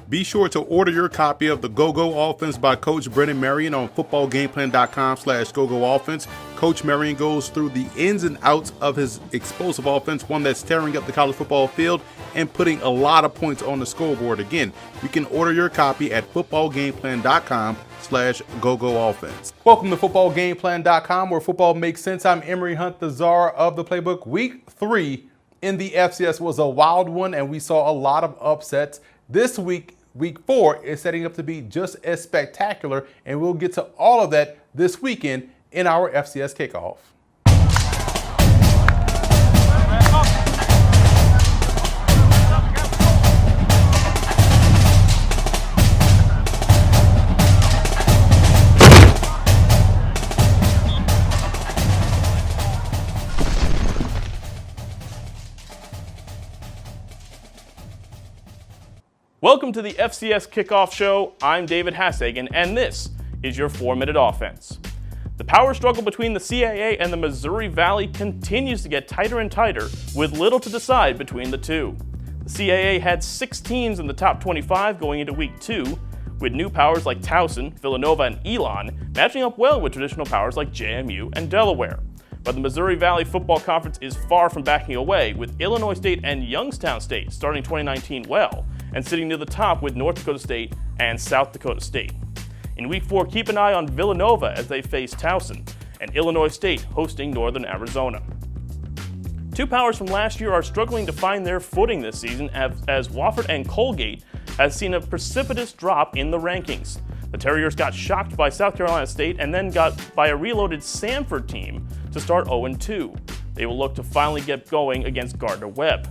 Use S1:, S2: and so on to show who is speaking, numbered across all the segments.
S1: Be sure to order your copy of the Go-Go Offense by Coach Brennan Marion on footballgameplan.com/GoGoOffense. Coach Marion goes through the ins and outs of his explosive offense, one that's tearing up the college football field and putting a lot of points on the scoreboard. Again, you can order your copy at footballgameplan.com/GoGoOffense. Welcome to footballgameplan.com, where football makes sense. I'm Emory Hunt, the czar of the playbook. Week 3 in the FCS was a wild one, and we saw a lot of upsets. This week, Week 4 is setting up to be just as spectacular, and we'll get to all of that this weekend in our FCS Kickoff.
S2: Welcome to the FCS Kickoff Show. I'm David Hassagen, and this is your 4-minute offense. The power struggle between the CAA and the Missouri Valley continues to get tighter and tighter, with little to decide between the two. The CAA had 6 teams in the top 25 going into Week 2, with new powers like Towson, Villanova, and Elon matching up well with traditional powers like JMU and Delaware. But the Missouri Valley Football Conference is far from backing away, with Illinois State and Youngstown State starting 2019 well, and sitting near the top with North Dakota State and South Dakota State. In Week 4, keep an eye on Villanova as they face Towson, and Illinois State hosting Northern Arizona. 2 powers from last year are struggling to find their footing this season, as Wofford and Colgate has seen a precipitous drop in the rankings. The Terriers got shocked by South Carolina State and then got by a reloaded Samford team to start 0-2. They will look to finally get going against Gardner-Webb.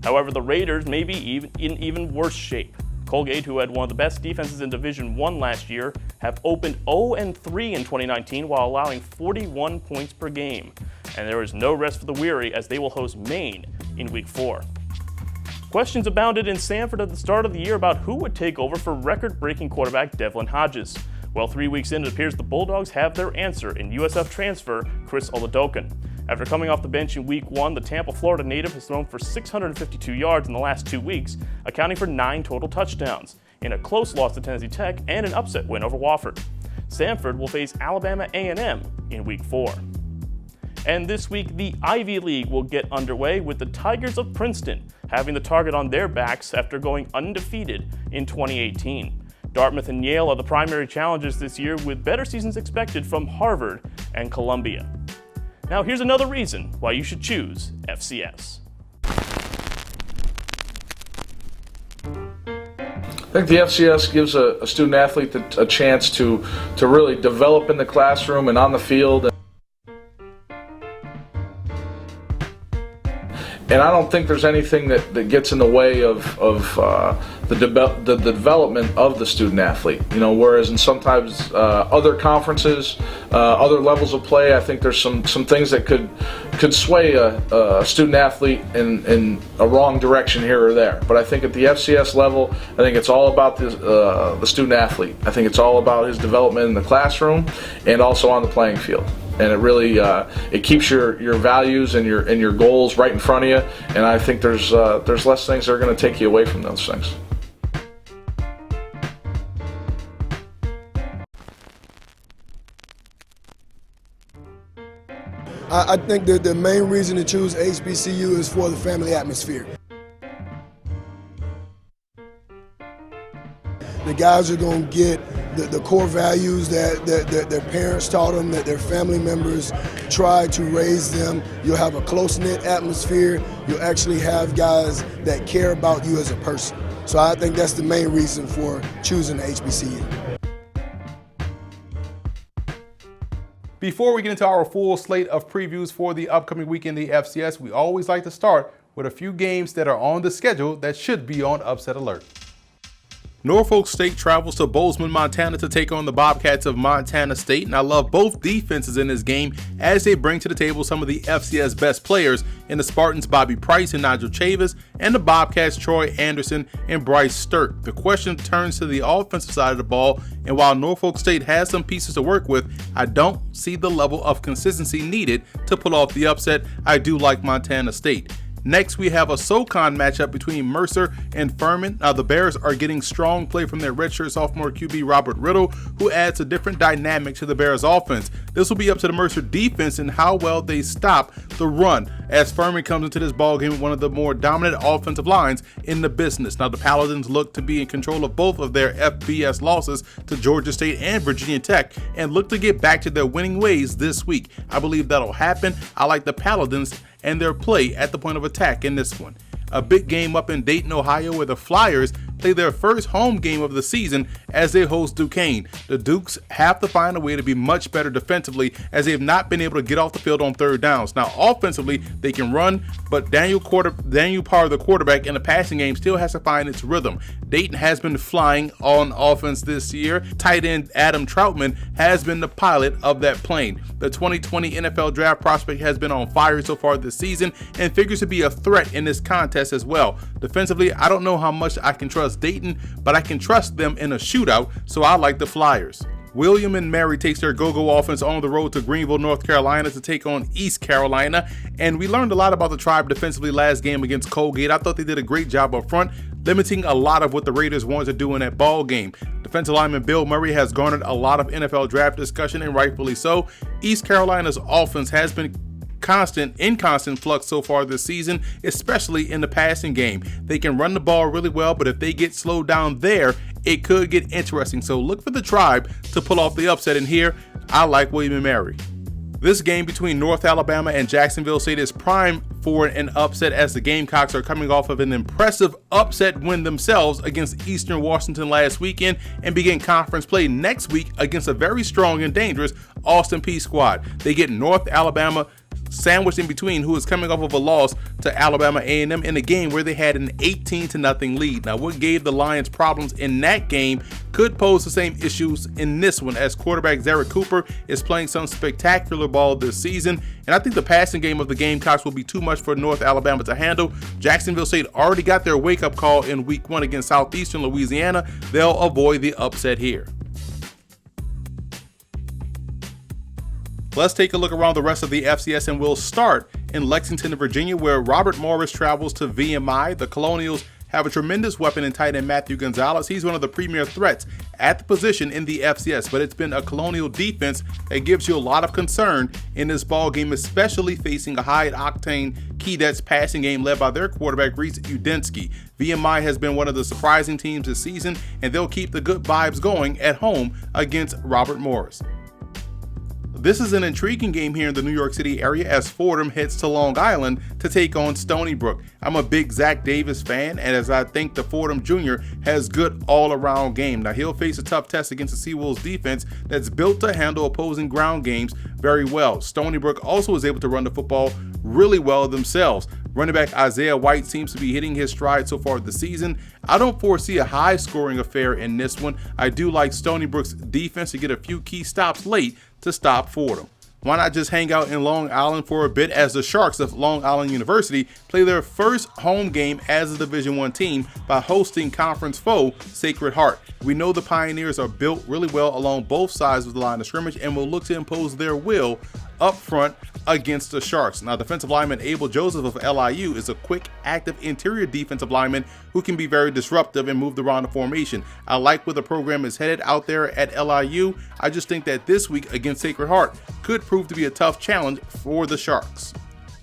S2: However, the Raiders may be in even worse shape. Colgate, who had one of the best defenses in Division I last year, have opened 0-3 in 2019 while allowing 41 points per game. And there is no rest for the weary as they will host Maine in Week 4. Questions abounded in Samford at the start of the year about who would take over for record-breaking quarterback Devlin Hodges. Well, 3 weeks in, it appears the Bulldogs have their answer in USF transfer Chris Oladokin. After coming off the bench in Week 1, the Tampa, Florida native has thrown for 652 yards in the last 2 weeks, accounting for 9 total touchdowns, in a close loss to Tennessee Tech and an upset win over Wofford. Samford will face Alabama A&M in Week 4. And this week, the Ivy League will get underway with the Tigers of Princeton having the target on their backs after going undefeated in 2018. Dartmouth and Yale are the primary challenges this year, with better seasons expected from Harvard and Columbia. Now here's another reason why you should choose FCS.
S3: I think the FCS gives a student athlete a chance to really develop in the classroom and on the field. And I don't think there's anything that gets in the way of the development of the student athlete. You know, whereas in sometimes other conferences, other levels of play, I think there's some things that could sway a student athlete in a wrong direction here or there. But I think at the FCS level, I think it's all about the student athlete. I think it's all about his development in the classroom and also on the playing field. And it really it keeps your values and your goals right in front of you. And I think there's less things that are going to take you away from those things.
S4: I think that the main reason to choose HBCU is for the family atmosphere. The guys are going to get the core values that their parents taught them, that their family members tried to raise them. You'll have a close-knit atmosphere. You'll actually have guys that care about you as a person. So I think that's the main reason for choosing the HBCU.
S1: Before we get into our full slate of previews for the upcoming week in the FCS, we always like to start with a few games that are on the schedule that should be on upset alert. Norfolk State travels to Bozeman, Montana to take on the Bobcats of Montana State, and I love both defenses in this game as they bring to the table some of the FCS best players in the Spartans Bobby Price and Nigel Chavis, and the Bobcats Troy Anderson and Bryce Stirk. The question turns to the offensive side of the ball, and while Norfolk State has some pieces to work with, I don't see the level of consistency needed to pull off the upset. I do like Montana State. Next, we have a SoCon matchup between Mercer and Furman. Now, the Bears are getting strong play from their redshirt sophomore QB Robert Riddle, who adds a different dynamic to the Bears offense. This will be up to the Mercer defense and how well they stop the run, as Furman comes into this ballgame with one of the more dominant offensive lines in the business. Now, the Paladins look to be in control of both of their FBS losses to Georgia State and Virginia Tech and look to get back to their winning ways this week. I believe that'll happen. I like the Paladins and their play at the point of attack in this one. A big game up in Dayton, Ohio, where the Flyers play their first home game of the season as they host Duquesne. The Dukes have to find a way to be much better defensively, as they have not been able to get off the field on third downs. Now, offensively, they can run, but Daniel Parr, the quarterback in the passing game, still has to find its rhythm. Dayton has been flying on offense this year. Tight end Adam Troutman has been the pilot of that plane. The 2020 NFL draft prospect has been on fire so far this season and figures to be a threat in this contest as well. Defensively, I don't know how much I can trust Dayton, but I can trust them in a shootout, so I like the Flyers. William and Mary takes their go-go offense on the road to Greenville, North Carolina to take on East Carolina, and we learned a lot about the Tribe defensively last game against Colgate. I thought they did a great job up front, limiting a lot of what the Raiders wanted to do in that ball game. Defensive lineman Bill Murray has garnered a lot of NFL draft discussion, and rightfully so. East Carolina's offense has been in constant flux so far this season, especially in the passing game. They can run the ball really well, but if they get slowed down there, it could get interesting. So look for the Tribe to pull off the upset, and here I like William and Mary. This game between North Alabama and Jacksonville State is prime for an upset, as the Gamecocks are coming off of an impressive upset win themselves against Eastern Washington last weekend and begin conference play next week against a very strong and dangerous Austin Peay squad. They get North Alabama sandwiched in between, who is coming off of a loss to Alabama A&M in a game where they had an 18-0 lead. Now, what gave the Lions problems in that game could pose the same issues in this one, as quarterback Zarek Cooper is playing some spectacular ball this season, and I think the passing game of the Gamecocks will be too much for North Alabama to handle. Jacksonville State already got their wake-up call in Week 1 against Southeastern Louisiana. They'll avoid the upset here. Let's take a look around the rest of the FCS, and we'll start in Lexington, Virginia, where Robert Morris travels to VMI. The Colonials have a tremendous weapon in tight end Matthew Gonzalez. He's one of the premier threats at the position in the FCS, but it's been a Colonial defense that gives you a lot of concern in this ball game, especially facing a high-octane Keydets passing game led by their quarterback Reese Udinski. VMI has been one of the surprising teams this season, and they'll keep the good vibes going at home against Robert Morris. This is an intriguing game here in the New York City area, as Fordham heads to Long Island to take on Stony Brook. I'm a big Zach Davis fan, and as I think the Fordham Jr. has good all-around game. Now, he'll face a tough test against the Seawolves defense that's built to handle opposing ground games very well. Stony Brook also is able to run the football really well themselves. Running back Isaiah White seems to be hitting his stride so far this season. I don't foresee a high-scoring affair in this one. I do like Stony Brook's defense to get a few key stops late to stop Fordham. Why not just hang out in Long Island for a bit, as the Sharks of Long Island University play their first home game as a Division I team by hosting conference foe Sacred Heart. We know the Pioneers are built really well along both sides of the line of scrimmage and will look to impose their will up front against the Sharks. Now, defensive lineman Abel Joseph of LIU is a quick, active interior defensive lineman who can be very disruptive and move around the formation. I like where the program is headed out there at LIU. I just think that this week against Sacred Heart could prove to be a tough challenge for the Sharks.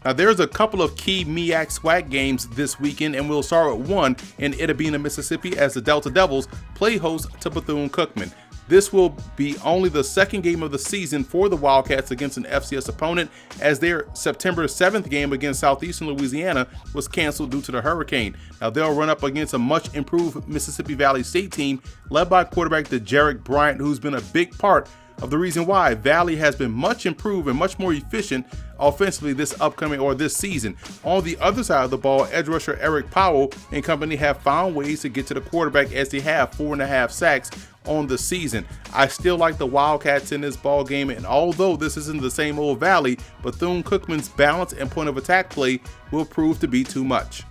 S1: Now, there's a couple of key MEAC SWAC games this weekend, and we'll start with one in Itta Bena, Mississippi, as the Delta Devils play host to Bethune-Cookman. This will be only the second game of the season for the Wildcats against an FCS opponent, as their September 7th game against Southeastern Louisiana was canceled due to the hurricane. Now, they'll run up against a much improved Mississippi Valley State team led by quarterback Jarek Bryant, who's been a big part of the reason why Valley has been much improved and much more efficient offensively this season. On the other side of the ball, edge rusher Eric Powell and company have found ways to get to the quarterback, as they have 4.5 sacks on the season. I still like the Wildcats in this ball game, and although this isn't the same old Valley, Bethune-Cookman's balance and point of attack play will prove to be too much.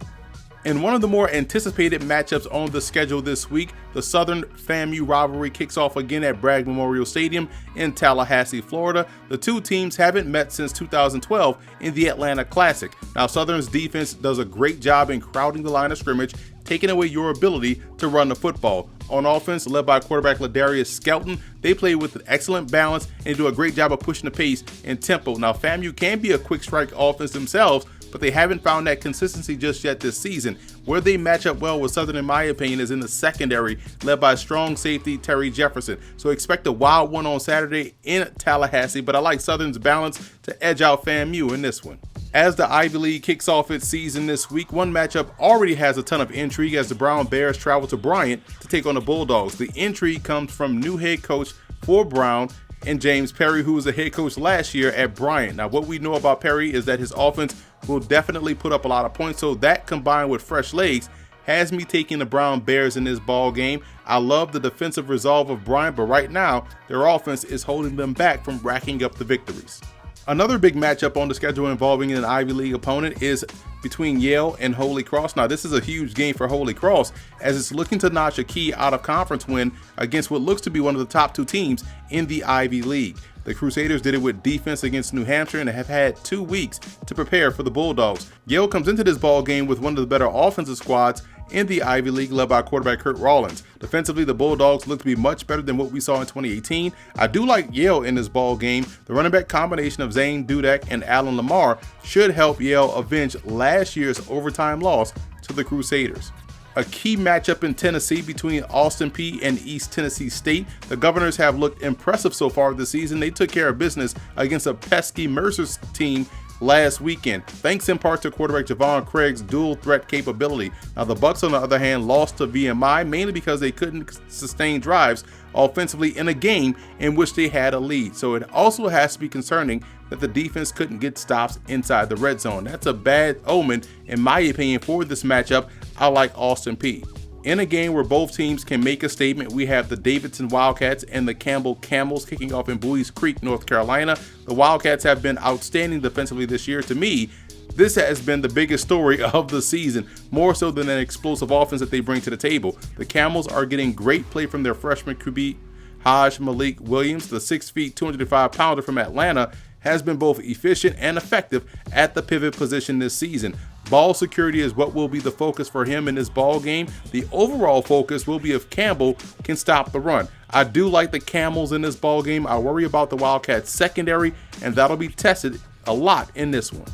S1: In one of the more anticipated matchups on the schedule this week, the Southern FAMU rivalry kicks off again at Bragg Memorial Stadium in Tallahassee, Florida. The two teams haven't met since 2012 in the Atlanta Classic. Now, Southern's defense does a great job in crowding the line of scrimmage, taking away your ability to run the football. On offense, led by quarterback Ladarius Skelton, they play with an excellent balance and do a great job of pushing the pace and tempo. Now, FAMU can be a quick strike offense themselves, but they haven't found that consistency just yet this season. Where they match up well with Southern, in my opinion, is in the secondary, led by strong safety Terry Jefferson. So expect a wild one on Saturday in Tallahassee, but I like Southern's balance to edge out FAMU in this one. As the Ivy League kicks off its season this week, one matchup already has a ton of intrigue as the Brown Bears travel to Bryant to take on the Bulldogs. The intrigue comes from new head coach for Brown and James Peay, who was the head coach last year at Bryant. Now, what we know about Peay is that his offense will definitely put up a lot of points, so that combined with fresh legs has me taking the Brown Bears in this ball game. I love the defensive resolve of Bryant, but right now their offense is holding them back from racking up the victories. Another big matchup on the schedule involving an Ivy League opponent is between Yale and Holy Cross. Now, this is a huge game for Holy Cross as it's looking to notch a key out-of-conference win against what looks to be one of the top two teams in the Ivy League. The Crusaders did it with defense against New Hampshire and have had 2 weeks to prepare for the Bulldogs. Yale comes into this ball game with one of the better offensive squads in the Ivy League, led by quarterback Kurt Rawlins. Defensively, the Bulldogs look to be much better than what we saw in 2018. I do like Yale in this ball game. The running back combination of Zane Dudek and Alan Lamar should help Yale avenge last year's overtime loss to the Crusaders. A key matchup in Tennessee between Austin Peay and East Tennessee State. The Governors have looked impressive so far this season. They took care of business against a pesky Mercer's team last weekend, thanks in part to quarterback Javon Craig's dual threat capability. Now, the Bucks, on the other hand, lost to VMI mainly because they couldn't sustain drives offensively in a game in which they had a lead. So it also has to be concerning that the defense couldn't get stops inside the red zone. That's a bad omen, in my opinion, for this matchup. I like Austin Peay. In a game where both teams can make a statement, we have the Davidson Wildcats and the Campbell Camels kicking off in Bowie's Creek, North Carolina. The Wildcats have been outstanding defensively this year. To me, this has been the biggest story of the season, more so than an explosive offense that they bring to the table. The Camels are getting great play from their freshman QB, Haj Malik Williams. The 6 feet, 205-pounder from Atlanta has been both efficient and effective at the pivot position this season. Ball security is what will be the focus for him in this ball game. The overall focus will be if Campbell can stop the run. I do like the Camels in this ball game. I worry about the Wildcats secondary, and that'll be tested a lot in this one.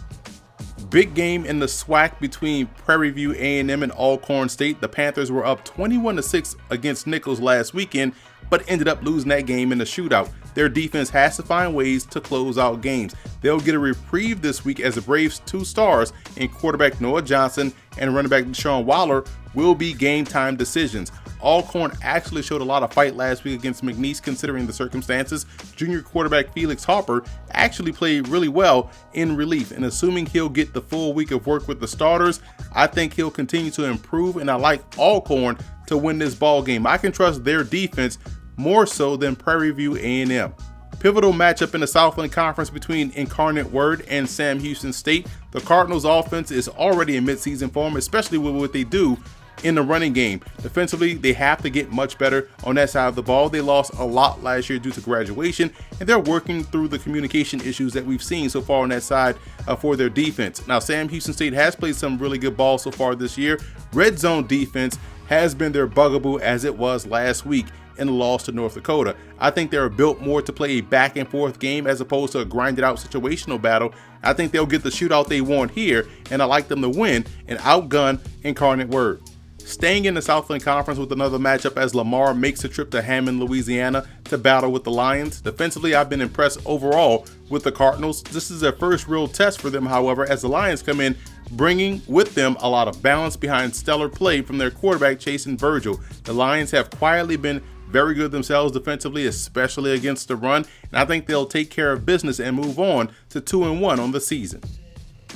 S1: Big game in the SWAC between Prairie View A&M and Alcorn State. The Panthers were up 21-6 against Nichols last weekend, but ended up losing that game in the shootout. Their defense has to find ways to close out games. They'll get a reprieve this week as the Braves' 2 stars in quarterback Noah Johnson and running back Deshaun Waller will be game time decisions. Alcorn actually showed a lot of fight last week against McNeese considering the circumstances. Junior quarterback Felix Harper actually played really well in relief, and assuming he'll get the full week of work with the starters, I think he'll continue to improve, and I like Alcorn to win this ball game. I can trust their defense more so than Prairie View A&M. Pivotal matchup in the Southland Conference between Incarnate Word and Sam Houston State. The Cardinals' offense is already in midseason form, especially with what they do in the running game. Defensively, they have to get much better on that side of the ball. They lost a lot last year due to graduation, and they're working through the communication issues that we've seen so far on that side for their defense. Now, Sam Houston State has played some really good ball so far this year. Red zone defense has been their bugaboo as it was last week in the loss to North Dakota. I think they're built more to play a back and forth game as opposed to a grinded out situational battle. I think they'll get the shootout they want here, and I like them to win and outgun Incarnate Word. Staying in the Southland Conference with another matchup as Lamar makes a trip to Hammond, Louisiana to battle with the Lions. Defensively, I've been impressed overall with the Cardinals. This is their first real test for them, however, as the Lions come in bringing with them a lot of balance behind stellar play from their quarterback, Chasen Virgil. The Lions have quietly been very good themselves defensively, especially against the run, and I think they'll take care of business and move on to 2-1 on the season.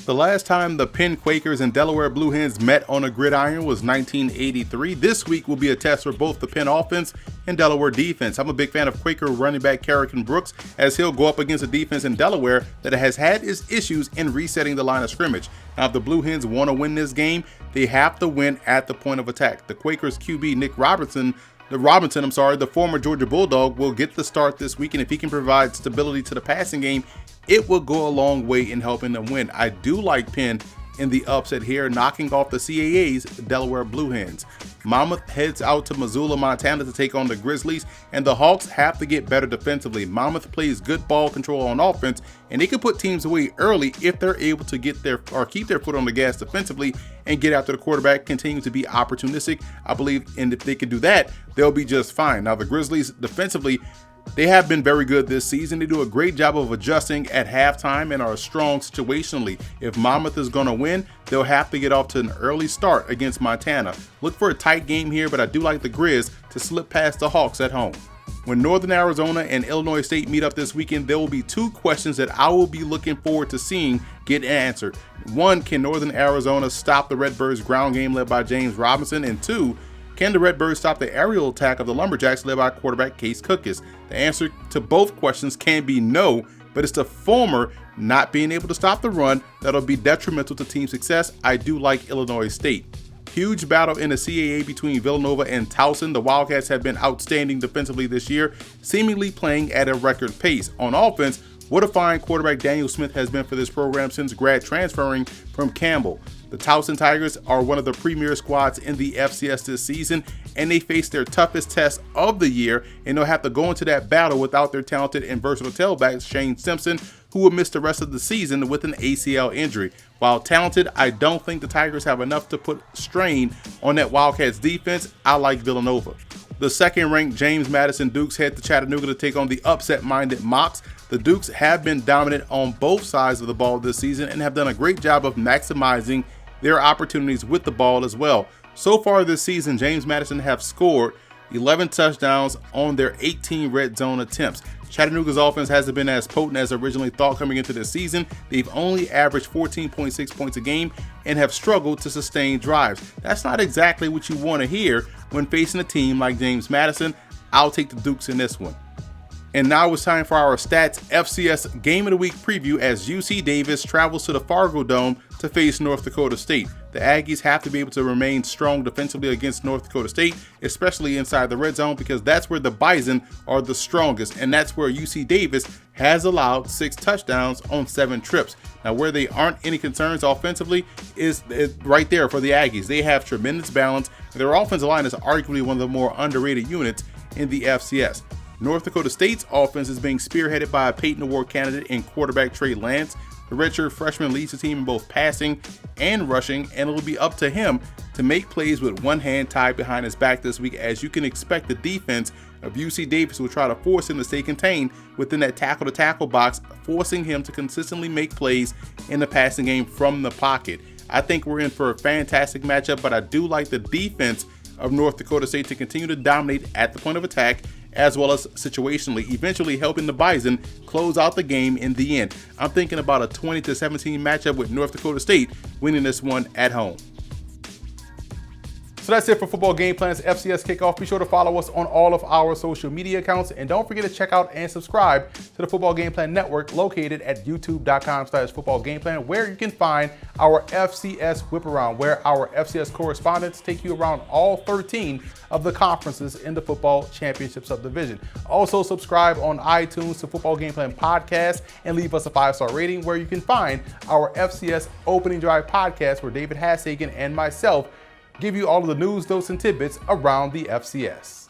S1: The last time the Penn Quakers and Delaware Blue Hens met on a gridiron was 1983. This week will be a test for both the Penn offense and Delaware defense. I'm a big fan of Quaker running back Brooks, as he'll go up against a defense in Delaware that has had its issues in resetting the line of scrimmage. Now, if the Blue Hens want to win this game, they have to win at the point of attack. The Quakers QB Nick Robinson, the former Georgia Bulldog, will get the start this week, and if he can provide stability to the passing game, it will go a long way in helping them win. I do like Penn in the upset here, knocking off the CAA's Delaware Blue Hens. Monmouth heads out to Missoula, Montana to take on the Grizzlies, and the Hawks have to get better defensively. Monmouth plays good ball control on offense, and they can put teams away early if they're able to keep their foot on the gas defensively and get after the quarterback, continue to be opportunistic. I believe, and if they can do that, they'll be just fine. Now, the Grizzlies defensively, they have been very good this season. They do a great job of adjusting at halftime and are strong situationally. If Monmouth is going to win, they'll have to get off to an early start against Montana. Look for a tight game here, but I do like the Grizz to slip past the Hawks at home. When Northern Arizona and Illinois State meet up this weekend, there will be two questions that I will be looking forward to seeing get answered. One, can Northern Arizona stop the Redbirds' ground game led by James Robinson? And two, can the Redbirds stop the aerial attack of the Lumberjacks led by quarterback Case Cookis? The answer to both questions can be no, but it's the former, not being able to stop the run, that'll be detrimental to team success. I do like Illinois State. Huge battle in the CAA between Villanova and Towson. The Wildcats have been outstanding defensively this year, seemingly playing at a record pace. On offense, what a fine quarterback Daniel Smith has been for this program since grad transferring from Campbell. The Towson Tigers are one of the premier squads in the FCS this season, and they face their toughest test of the year, and they'll have to go into that battle without their talented and versatile tailback Shane Simpson, who will miss the rest of the season with an ACL injury. While talented, I don't think the Tigers have enough to put strain on that Wildcats defense. I like Villanova. The second-ranked James Madison Dukes head to Chattanooga to take on the upset-minded Mocs. The Dukes have been dominant on both sides of the ball this season and have done a great job of maximizing their opportunities with the ball as well. So far this season, James Madison have scored 11 touchdowns on their 18 red zone attempts. Chattanooga's offense hasn't been as potent as originally thought coming into this season. They've only averaged 14.6 points a game and have struggled to sustain drives. That's not exactly what you want to hear when facing a team like James Madison. I'll take the Dukes in this one. And now it's time for our Stats FCS Game of the Week preview as UC Davis travels to the Fargo Dome to face North Dakota State. The Aggies have to be able to remain strong defensively against North Dakota State, especially inside the red zone, because that's where the Bison are the strongest, and that's where UC Davis has allowed 6 touchdowns on 7 trips. Now, where they aren't any concerns offensively is right there for the Aggies. They have tremendous balance. Their offensive line is arguably one of the more underrated units in the FCS. North Dakota State's offense is being spearheaded by a Peyton Award candidate in quarterback Trey Lance. The redshirt freshman leads the team in both passing and rushing, and it'll be up to him to make plays with one hand tied behind his back this week. As you can expect, the defense of UC Davis will try to force him to stay contained within that tackle-to-tackle box, forcing him to consistently make plays in the passing game from the pocket. I think we're in for a fantastic matchup, but I do like the defense of North Dakota State to continue to dominate at the point of attack, as well as situationally, eventually helping the Bison close out the game in the end. I'm thinking about a 20-17 matchup with North Dakota State winning this one at home.
S2: So that's it for Football Game Plan's FCS Kickoff. Be sure to follow us on all of our social media accounts, and don't forget to check out and subscribe to the Football Game Plan Network located at youtube.com/footballgameplan, where you can find our FCS Whip Around, where our FCS correspondents take you around all 13 of the conferences in the football championship subdivision. Also subscribe on iTunes to Football Game Plan Podcast and leave us a 5-star rating, where you can find our FCS Opening Drive podcast, where David Hassagen and myself give you all of the news, notes, and tidbits around the FCS.